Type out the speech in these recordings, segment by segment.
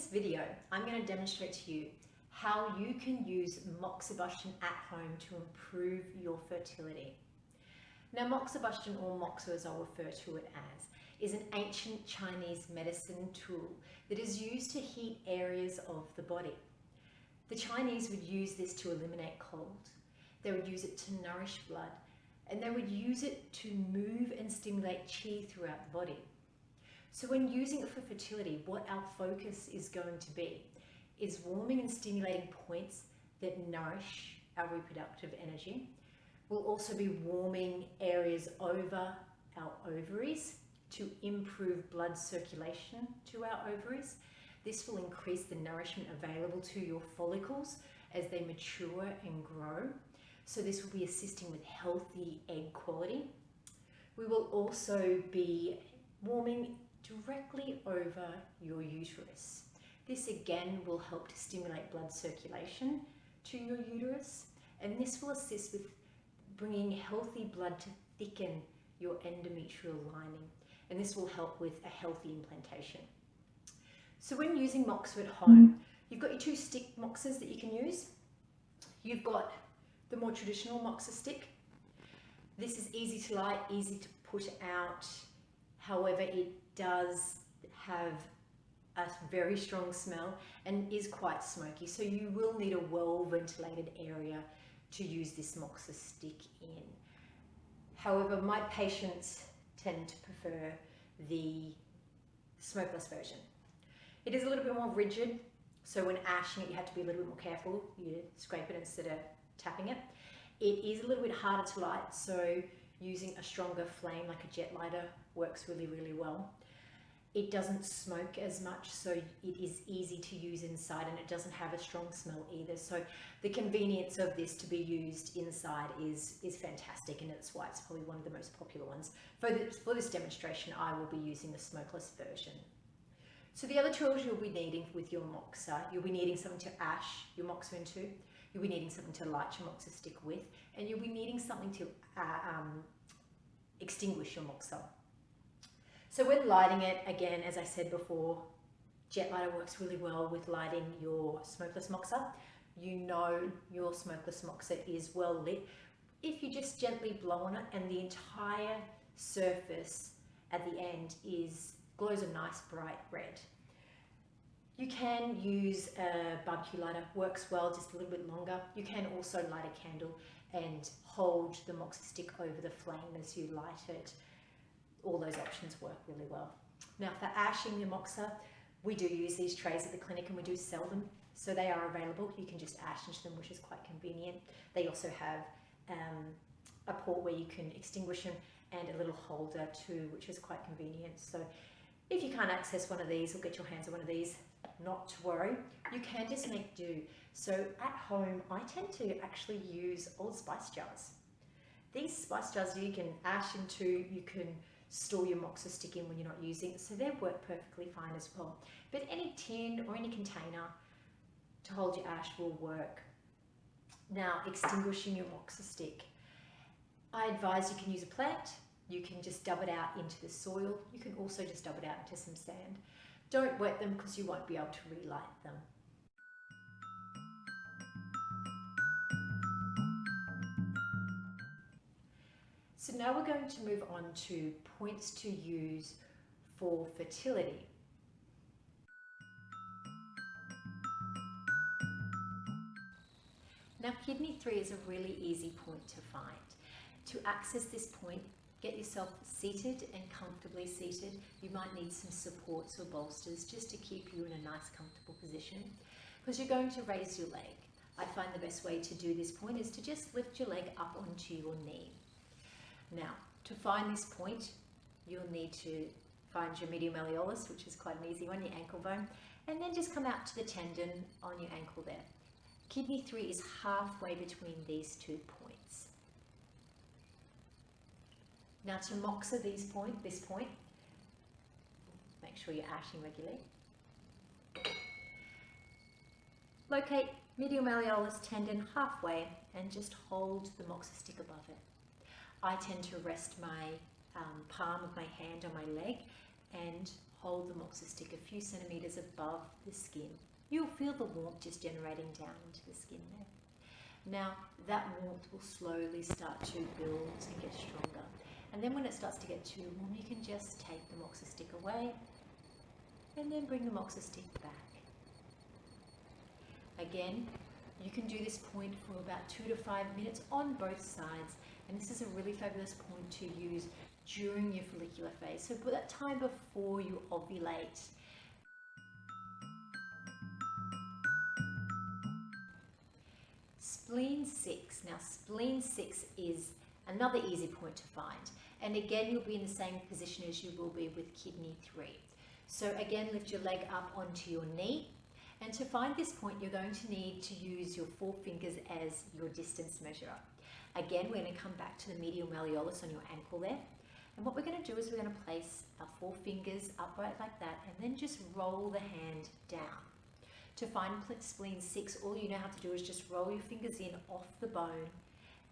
this video, I'm going to demonstrate to you how you can use Moxibustion at home to improve your fertility. Now, Moxibustion, or moxa as I'll refer to it as, is an ancient Chinese medicine tool that is used to heat areas of the body. The Chinese would use this to eliminate cold. They would use it to nourish blood, and they would use it to move and stimulate qi throughout the body. So when using it for fertility, what our focus is going to be is warming and stimulating points that nourish our reproductive energy. We'll also be warming areas over our ovaries to improve blood circulation to our ovaries. This will increase the nourishment available to your follicles as they mature and grow. So this will be assisting with healthy egg quality. We will also be warming directly over your uterus. This again will help to stimulate blood circulation to your uterus, and this will assist with bringing healthy blood to thicken your endometrial lining, and this will help with a healthy implantation. So when using moxa at home, you've got your 2 stick moxas that you can use. You've got the more traditional moxa stick. This is easy to light, easy to put out. However, it does have a very strong smell and is quite smoky. So you will need a well-ventilated area to use this moxa stick in. However, my patients tend to prefer the smokeless version. It is a little bit more rigid, so when ashing it, you have to be a little bit more careful. You scrape it instead of tapping it. It is a little bit harder to light, so using a stronger flame like a jet lighter works really, really well. It doesn't smoke as much, so it is easy to use inside, and it doesn't have a strong smell either. So the convenience of this to be used inside is fantastic, and that's why it's probably one of the most popular ones. For this demonstration, I will be using the smokeless version. So the other tools you'll be needing with your moxa, you'll be needing something to ash your moxa into, you'll be needing something to light your moxa stick with, and you'll be needing something to extinguish your moxa. So when lighting it, again, as I said before, jet lighter works really well with lighting your smokeless moxa. You know your smokeless moxa is well lit if you just gently blow on it and the entire surface at the end glows a nice bright red. You can use a barbecue lighter, works well, just a little bit longer. You can also light a candle and hold the moxa stick over the flame as you light it. All those options work really well. Now for ashing your moxa, we do use these trays at the clinic and we do sell them. So they are available. You can just ash into them, which is quite convenient. They also have a port where you can extinguish them and a little holder too, which is quite convenient. So if you can't access one of these or get your hands on one of these, not to worry, you can just make do. So at home, I tend to actually use old spice jars. These spice jars you can ash into, you can store your moxa stick in when you're not using it, so they work perfectly fine as well. But any tin or any container to hold your ash will work. Now, extinguishing your moxa stick. I advise you can use a plant. You can just dub it out into the soil. You can also just dub it out into some sand. Don't wet them because you won't be able to relight them. So now we're going to move on to points to use for fertility. Now, kidney 3 is a really easy point to find. To access this point, get yourself seated and comfortably seated. You might need some supports or bolsters just to keep you in a nice comfortable position, because you're going to raise your leg. I find the best way to do this point is to just lift your leg up onto your knee. Now, to find this point, you'll need to find your medial malleolus, which is quite an easy one, your ankle bone, and then just come out to the tendon on your ankle there. Kidney 3 is halfway between these 2 points. Now to moxa this point, make sure you're ashing regularly. Locate medial malleolus tendon halfway and just hold the moxa stick above it. I tend to rest my palm of my hand on my leg and hold the moxa stick a few centimeters above the skin. You'll feel the warmth just generating down into the skin there. Now that warmth will slowly start to build and get stronger. And then when it starts to get too warm, you can just take the moxa stick away and then bring the moxa stick back. Again, you can do this point for about 2 to 5 minutes on both sides. And this is a really fabulous point to use during your follicular phase. So for that time before you ovulate. Spleen 6. Now spleen 6 is another easy point to find. And again, you'll be in the same position as you will be with kidney 3. So again, lift your leg up onto your knee. And to find this point, you're going to need to use your 4 fingers as your distance measure. Again, we're going to come back to the medial malleolus on your ankle there. And what we're going to do is we're going to place our 4 fingers upright like that and then just roll the hand down. To find spleen 6, all you now have to do is just roll your fingers in off the bone,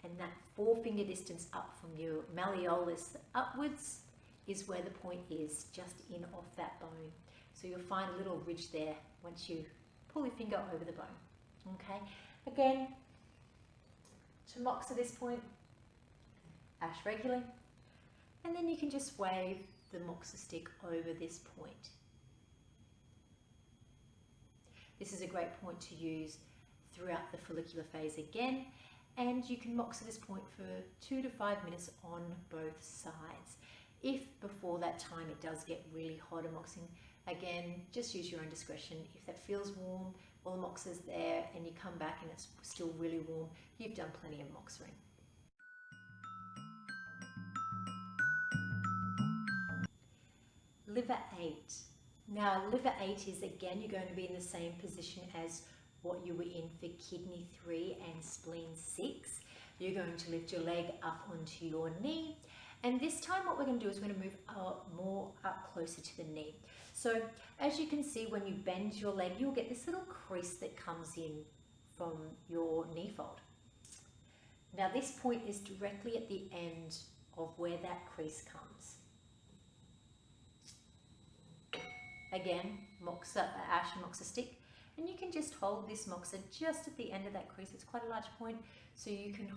and that 4 finger distance up from your malleolus upwards is where the point is, just in off that bone. So you'll find a little ridge there once you pull your finger over the bone. Okay, again, to moxa this point, ash regularly, and then you can just wave the moxa stick over this point. This is a great point to use throughout the follicular phase again, and you can moxa this point for 2 to 5 minutes on both sides. If before that time it does get really hot and moxing, again, just use your own discretion. If that feels warm, all the moxa's there, and you come back and it's still really warm, you've done plenty of moxing. Liver 8. Now, liver 8 is, again, you're going to be in the same position as what you were in for kidney 3 and spleen 6. You're going to lift your leg up onto your knee. And this time what we're going to do is we're going to move more up closer to the knee. So as you can see, when you bend your leg, you'll get this little crease that comes in from your knee fold. Now this point is directly at the end of where that crease comes. Again, moxa, ash and moxa stick, and you can just hold this moxa just at the end of that crease. It's quite a large point, so you can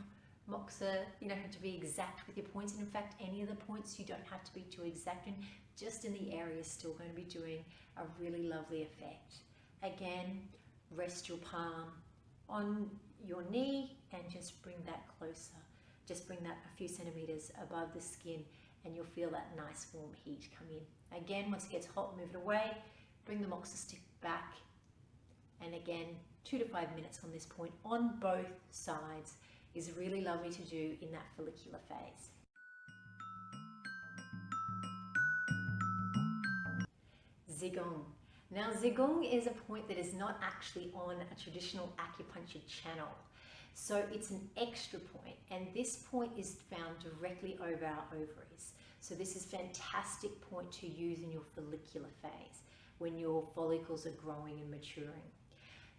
moxa, you don't have to be exact with your points, and in fact any of the points you don't have to be too exact in, just in the area is still going to be doing a really lovely effect. Again, rest your palm on your knee and just bring that closer. Just bring that a few centimeters above the skin, and you'll feel that nice warm heat come in. Again, once it gets hot, move it away, bring the moxa stick back, and again 2 to 5 minutes on this point on both sides is really lovely to do in that follicular phase. Zigong. Now Zigong is a point that is not actually on a traditional acupuncture channel. So it's an extra point, and this point is found directly over our ovaries. So this is a fantastic point to use in your follicular phase when your follicles are growing and maturing.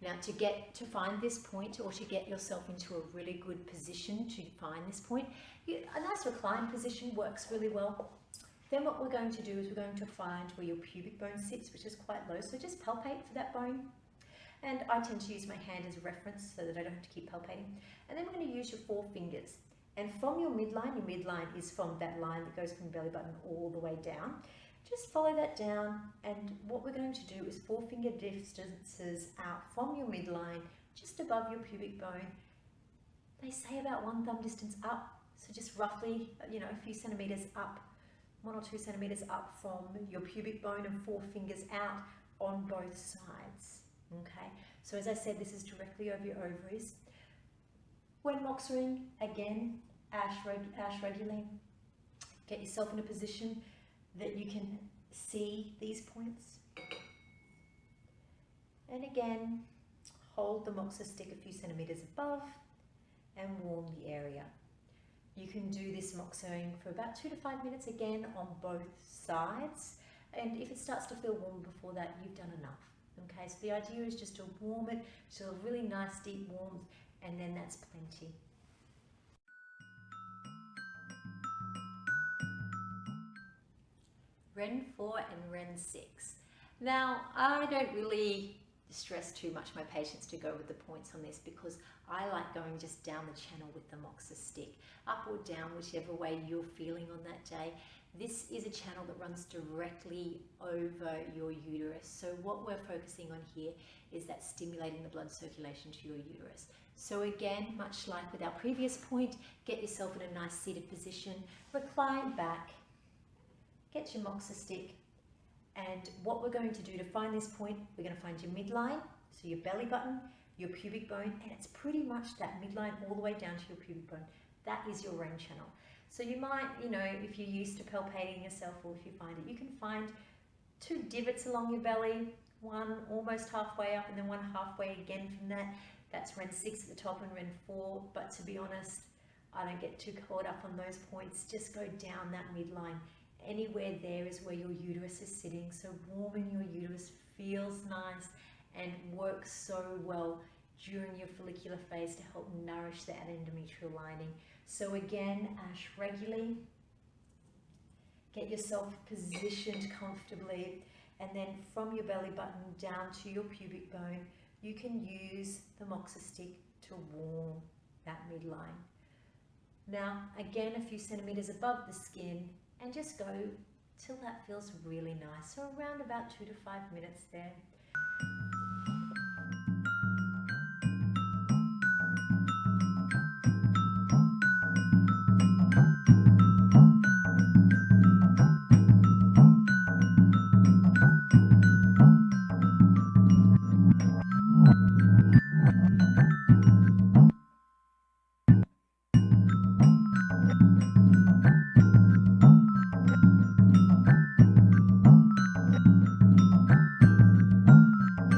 Now to find this point, or to get yourself into a really good position to find this point, a nice reclined position works really well. Then what we're going to do is we're going to find where your pubic bone sits, which is quite low, so just palpate for that bone. And I tend to use my hand as a reference so that I don't have to keep palpating. And then we're going to use your 4 fingers. And from your midline is from that line that goes from the belly button all the way down. Just follow that down, and what we're going to do is 4 finger distances out from your midline, just above your pubic bone. They say about 1 thumb distance up, so just roughly, a few centimeters up, 1 or 2 centimeters up from your pubic bone, and 4 fingers out on both sides. Okay, so as I said, this is directly over your ovaries. When moxering, again, ash regularly. Get yourself in a position that you can see these points. And again, hold the moxa stick a few centimeters above and warm the area. You can do this moxering for about 2 to 5 minutes again on both sides. And if it starts to feel warm before that, you've done enough. Okay, so the idea is just to warm it to a really nice deep warmth, and then that's plenty. Ren 4 and Ren 6. Now, I don't really stress too much my patients to go with the points on this because I like going just down the channel with the moxa stick, up or down, whichever way you're feeling on that day. This is a channel that runs directly over your uterus. So what we're focusing on here is that stimulating the blood circulation to your uterus. So again, much like with our previous point, get yourself in a nice seated position, recline back, get your moxa stick, and what we're going to do to find this point, we're going to find your midline, so your belly button, your pubic bone, and it's pretty much that midline all the way down to your pubic bone. That is your Ren channel. So you might, if you're used to palpating yourself, or if you find it, you can find 2 divots along your belly, one almost halfway up and then one halfway again from that. That's Ren 6 at the top and Ren 4, but to be honest, I don't get too caught up on those points. Just go down that midline. Anywhere there is where your uterus is sitting, so warming your uterus feels nice and works so well during your follicular phase to help nourish that endometrial lining. So again, ash regularly, get yourself positioned comfortably, and then from your belly button down to your pubic bone, you can use the moxa stick to warm that midline. Now, again, a few centimeters above the skin, and just go till that feels really nice. So around about 2 to 5 minutes there.